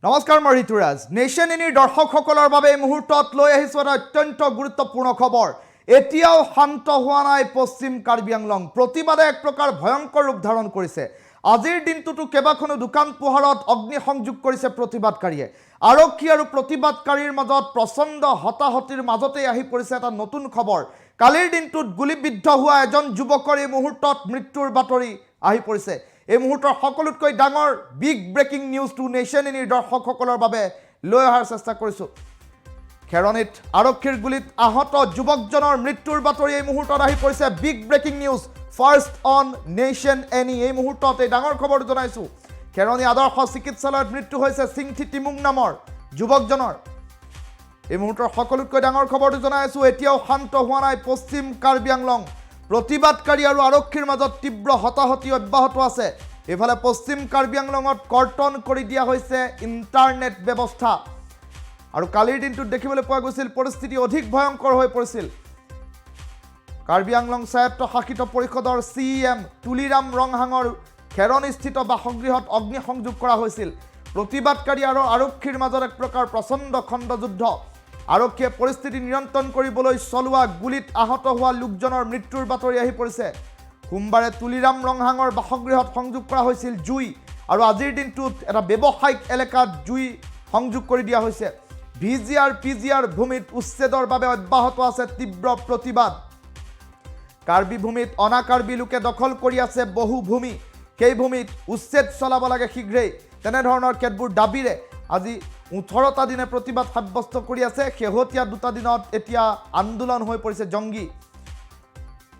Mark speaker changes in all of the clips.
Speaker 1: নমস্কাৰ মই ঋতুৰাজ নেশ্যন ইনিৰ দৰ্শকসকলৰ বাবে এই মুহূৰ্তত লৈ আহিছো এটা অত্যন্ত গুৰুত্বপূৰ্ণ খবৰ এতিয়াও শান্ত হোৱা নাই পশ্চিম কাৰ্বি আংলং প্ৰতিবাদে এক প্ৰকাৰ ভয়ংকৰ ৰূপ ধাৰণ কৰিছে আজিৰ দিনটোতো কেবাখনো দোকান পোহাৰত অগ্নি সংযোগ কৰিছে প্ৰতিবাদকাৰীয়ে আৰক্ষী আৰু প্ৰতিবাদকাৰীৰ মাজত প্ৰচণ্ড হতাহতিৰ মাজতে আহি পৰিছে এটা নতুন খবৰ কালিৰ দিনটোত গুলিবিদ্ধ হোৱা এজন যুৱকৰ এই মুহূৰ্তত মৃত্যুৰ বাতৰি আহি পৰিছে এই মুহূৰ্তৰ সকলোতকৈ ডাঙৰ big breaking news to nation ইনিৰ দৰ্শকসকলৰ বাবে লৈ অহাৰ চেষ্টা কৰিছো খেৰণিত আৰক্ষীৰ গুলিত আহত যুৱকজনৰ মৃত্যুৰ বাতৰি এই মুহূৰ্তত আহি পৰিছে big breaking news first on nation any এই মুহূৰ্তত এই ডাঙৰ খবৰটো জনাইছো খেৰণি আদৰ্শ চিকিৎসালয়ত মৃত্যু হৈছে সিংথি টিমুং নামৰ যুৱকজনৰ এই মুহূৰ্তৰ সকলোতকৈ ডাঙৰ খবৰটো জনাইছো এতিয়াও শান্ত হোৱা নাই পশ্চিম কাৰ্বি আংলং প্ৰতিবাদকাৰী আৰু আৰক্ষীৰ মাজত তীব্ৰ হতাহতি অব্যাহত আছে এফালে পশ্চিম কাৰ্বি আংলঙত কৰ্তন কৰি দিয়া হৈছে ইণ্টাৰনেট ব্যৱস্থা আৰু কালিৰ দিনটোত দেখিবলৈ পোৱা গৈছিল পৰিস্থিতি অধিক ভয়ংকৰ হৈ পৰিছিল কাৰ্বি আংলং স্বায়ত্ত শাসিত পৰিষদৰ চিএম তুলিৰাম ৰংহাঙৰ খেৰণিস্থিত বাসগৃহত অগ্নি সংযোগ কৰা হৈছিল প্ৰতিবাদকাৰী আৰু আৰক্ষীৰ মাজত এক প্ৰকাৰ প্ৰচণ্ড খণ্ডযুদ্ধ আৰক্ষীয়ে পৰিস্থিতি নিয়ন্ত্ৰণ কৰিবলৈ চলোৱা গুলিত আহত হোৱা লোকজনৰ মৃত্যুৰ বাতৰি আহি পৰিছে সোমবাৰে তুলিৰাম ৰংহাঙৰ বাসগৃহত সংযোগ কৰা হৈছিল জুই আৰু আজিৰ দিনটোত এটা ব্যৱসায়িক এলেকাত জুই সংযোগ কৰি দিয়া হৈছে ভিজিআৰ পিজিআৰ ভূমিত উচ্ছেদৰ বাবে অব্যাহত আছে তীব্ৰ প্ৰতিবাদ কাৰ্বি ভূমিত অনা কাৰ্বি লোকে দখল কৰি আছে বহু ভূমি সেই ভূমিত উচ্ছেদ চলাব লাগে শীঘ্ৰেই তেনেধৰণৰ কেতবোৰ দাবীৰে আজি 18টা দিনে প্ৰতিবাদ সাব্যস্ত কৰি আছে শেহতীয়া দুটা দিনত এতিয়া আন্দোলন হৈ পৰিছে জংগী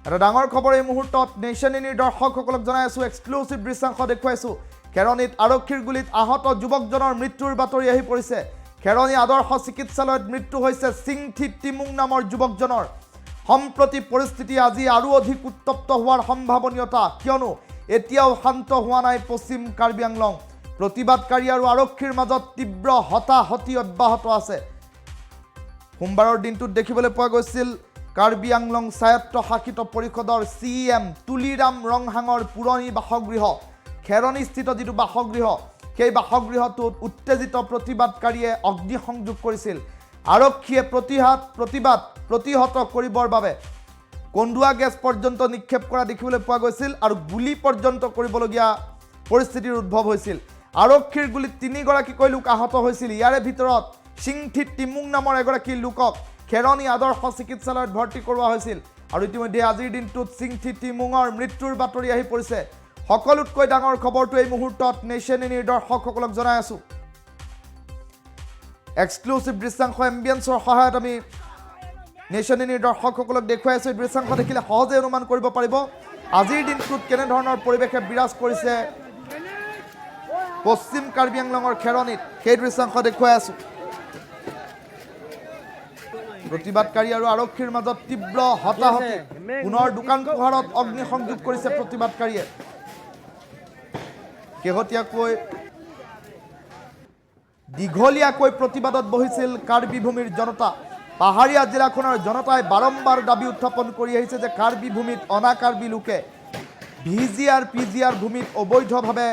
Speaker 1: এটা ডাঙৰ খবৰ এই মুহূৰ্তত নেশ্যন ইনিৰ দৰ্শকসকলক জনাই আছো এক্সক্লুসিভ দৃশ্যাংশ দেখুৱাইছো খেৰণিত আৰক্ষীৰ গুলিত আহত যুৱকজনৰ মৃত্যুৰ বাতৰি আহি পৰিছে খেৰণি আদৰ্শ চিকিৎসালয়ত মৃত্যু হৈছে সিংথি টিমুং নামৰ যুৱকজনৰ সম্প্ৰতি পৰিস্থিতি আজি আৰু অধিক উত্তপ্ত হোৱাৰ সম্ভাৱনীয়তা কিয়নো এতিয়াও শান্ত হোৱা নাই পশ্চিম কাৰ্বি আংলং প্ৰতিবাদকাৰী আৰু আৰক্ষীৰ মাজত তীব্ৰ হতাহতি অব্যাহত আছে সোমবাৰৰ দিনটোত দেখিবলৈ পোৱা গৈছিল কাৰ্বি আংলং স্বায়ত্ত শাসিত পৰিষদৰ চিএম তুলিৰাম ৰংহাঙৰ পুৰণি বাসগৃহ খেৰণিস্থিত যিটো বাসগৃহ সেই বাসগৃহটোত উত্তেজিত প্ৰতিবাদকাৰীয়ে অগ্নি সংযোগ কৰিছিল আৰক্ষীয়ে প্ৰতিবাদ প্ৰতিহত কৰিবৰ বাবে কন্দুৱা গেছ পৰ্যন্ত নিক্ষেপ কৰা দেখিবলৈ পোৱা গৈছিল আৰু গুলি পৰ্যন্ত কৰিবলগীয়া পৰিস্থিতিৰ উদ্ভৱ হৈছিল আৰক্ষীৰ গুলিত 3গৰাকীকৈ লোক আহত হৈছিল ইয়াৰে ভিতৰত সিংথি টিমুং নামৰ এগৰাকী লোকক খেৰণি আদৰ্শ চিকিৎসালয়ত ভৰ্তি কৰোৱা হৈছিল আৰু ইতিমধ্যে আজিৰ দিনটোত সিংথি টিমুঙৰ মৃত্যুৰ বাতৰি আহি পৰিছে সকলোতকৈ ডাঙৰ খবৰটো এই মুহূৰ্তত নেশ্যন ইনিৰ দৰ্শকসকলক জনাই আছো এক্সক্লুসিভ দৃশ্যাংশ এম্বিয়েন্সৰ সহায়ত আমি নেশ্যন ইনিৰ দৰ্শকসকলক দেখুৱাই আছো দৃশ্যাংশ দেখিলে সহজে অনুমান কৰিব পাৰিব আজিৰ দিনটোত কেনেধৰণৰ পৰিৱেশে বিৰাজ কৰিছে পশ্চিম কাৰ্বি আংলঙৰ খেৰণিত সেই দৃশ্যাংশ দেখুৱাই আছো প্ৰতিবাদকাৰী আৰু আৰক্ষীৰ মাজত তীব্ৰ হতাহতি পুনৰ দোকান পোহাৰত অগ্নি সংযোগ কৰিছে প্ৰতিবাদকাৰীয়ে শেহতীয়াকৈ দীঘলীয়াকৈ প্ৰতিবাদত বহিছিল কাৰ্বি ভূমিৰ জনতা পাহাৰীয়া জিলাখনৰ জনতাই বাৰম্বাৰ দাবী উত্থাপন কৰি আহিছে যে কাৰ্বি ভূমিত অনা কাৰ্বি লোকে ভিজিআৰ পিজিআৰ ভূমিত অবৈধভাৱে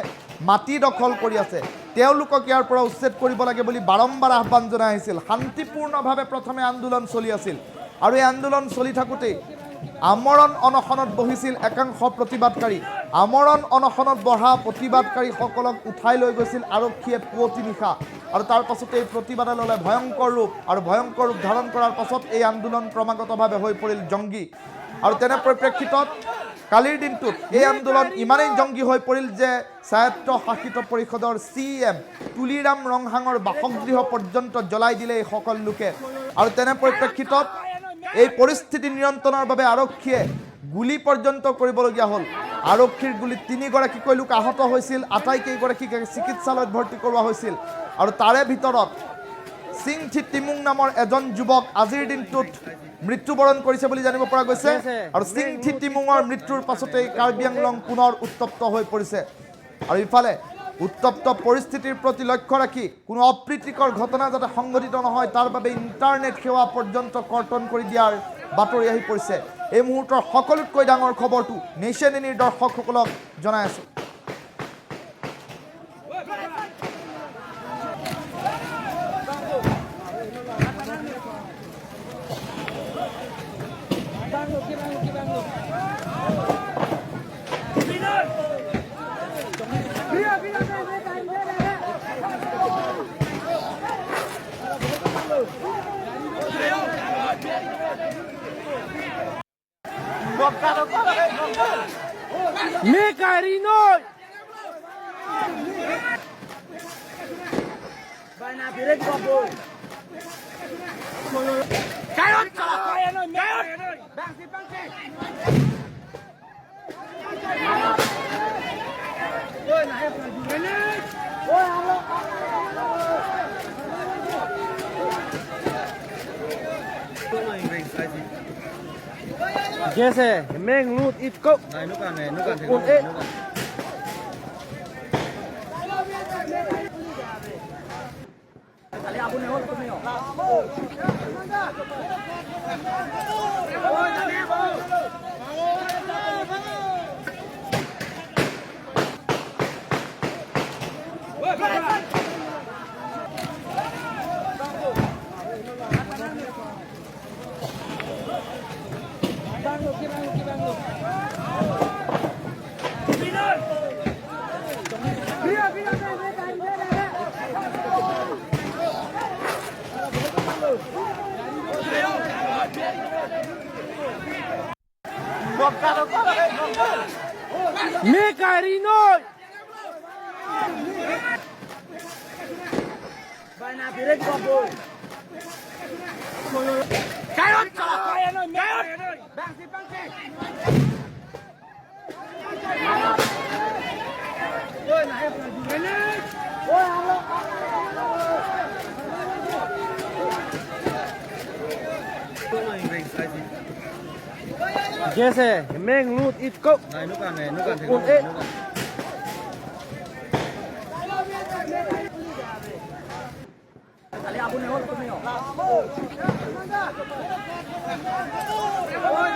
Speaker 1: মাটি দখল কৰি আছে তেওঁলোকক ইয়াৰ পৰা উচ্ছেদ কৰিব লাগে বুলি বাৰম্বাৰ আহ্বান জনাই আহিছিল শান্তিপূৰ্ণভাৱে প্ৰথমে আন্দোলন চলি আছিল আৰু এই আন্দোলন চলি থাকোঁতে আমৰণ অনশনত বহিছিল একাংশ প্ৰতিবাদকাৰী আমৰণ অনশনত বহা প্ৰতিবাদকাৰীসকলক উঠাই লৈ গৈছিল আৰক্ষীয়ে পুৱতি নিশা আৰু তাৰ পাছতে এই প্ৰতিবাদে ল'লে ভয়ংকৰ ৰূপ আৰু ভয়ংকৰ ৰূপ ধাৰণ কৰাৰ পাছত এই আন্দোলন ক্ৰমাগতভাৱে হৈ পৰিল জংগী আৰু তেনে পৰিপ্ৰেক্ষিতত কালিৰ দিনটোত এই আন্দোলন ইমানেই জংগী হৈ পৰিল যে স্বায়ত্ত শাসিত পৰিষদৰ চিএম তুলিৰাম ৰংহাঙৰ বাসগৃহ পৰ্যন্ত জ্বলাই দিলে এই সকল লোকে আৰু তেনে পৰিপ্ৰেক্ষিতত এই পৰিস্থিতি নিয়ন্ত্ৰণৰ বাবে আৰক্ষীয়ে গুলি পৰ্যন্ত কৰিবলগীয়া হ'ল আৰক্ষীৰ গুলিত 3গৰাকীকৈ লোক আহত হৈছিল আটাইকেইগৰাকীক চিকিৎসালয়ত ভৰ্তি কৰোৱা হৈছিল আৰু তাৰে ভিতৰত সিংথি টিমুং নামৰ এজন যুৱক আজিৰ দিনটোত মৃত্যুবৰণ কৰিছে বুলি জানিব পৰা গৈছে আৰু সিংথি টিমুঙৰ মৃত্যুৰ পাছতেই কাৰ্বি আংলং পুনৰ উত্তপ্ত হৈ পৰিছে আৰু ইফালে উত্তপ্ত পৰিস্থিতিৰ প্ৰতি লক্ষ্য ৰাখি কোনো অপ্ৰীতিকৰ ঘটনা যাতে সংঘটিত নহয় তাৰ বাবে ইণ্টাৰনেট সেৱা পৰ্যন্ত কৰ্তন কৰি দিয়াৰ বাতৰি আহি পৰিছে এই মুহূৰ্তৰ সকলোতকৈ ডাঙৰ খবৰটো নেশ্যন ইনিৰ দৰ্শকসকলক জনাই আছো
Speaker 2: Me Carino. Bana direct go. Kayon! Kayon! Bangsi, bangsi! Oi, naik lagi. Oi, halo. Jesse, meng lut it ko.
Speaker 3: Này nó càng này, nó càng
Speaker 2: Un e. Me Carino. Bana direct go. Kayon! Kayon! Bangsi, bangsi! Oi, naik lagi. Oi, halo. Jesse, meng lut it ko.
Speaker 3: Này nó càng này, nó càng
Speaker 2: Un e.
Speaker 3: Ôi,